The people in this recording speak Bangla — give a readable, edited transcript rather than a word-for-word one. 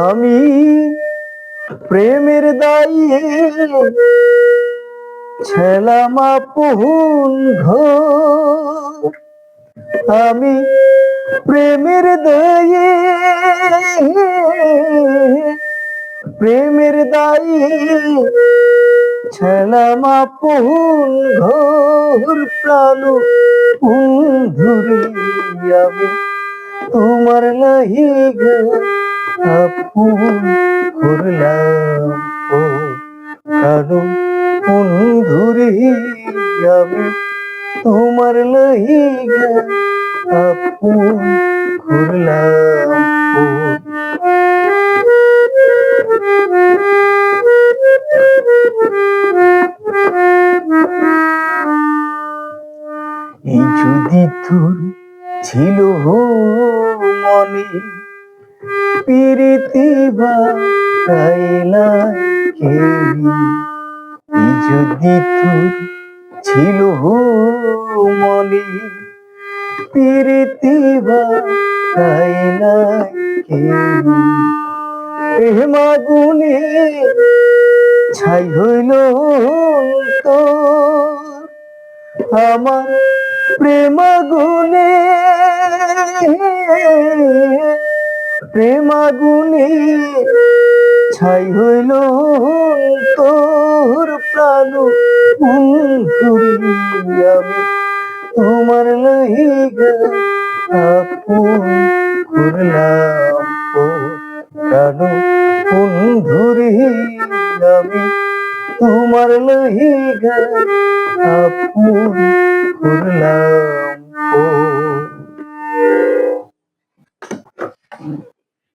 আমি প্রেমের দায়ে ছেলাম আপন ঘর। আমি প্রেমের দায়ে ছেলাম আপন ঘর। প্রাণ বন্ধুরে আমি তোমার লাহিগা আপন করলাম প্রাণ বন্ধুরে আমি তোমার লাহিগা আপন করলাম। এই যদি তোর ছিল মনে প্রীতি বাড়াইলা কেবি, এই যদি তোর ছিল মনে প্রীতি বাড়াইলা কেবি, প্রেম আগুনে ছাই হইল তোর। আমার প্রেম আগুনে ছাই হইল তোর। প্রাণ বন্ধুরে আমি তোমার লাহিগা আপন করলাম প্রাণ বন্ধুরে আমি তোমার লাহিগা আপন করলাম।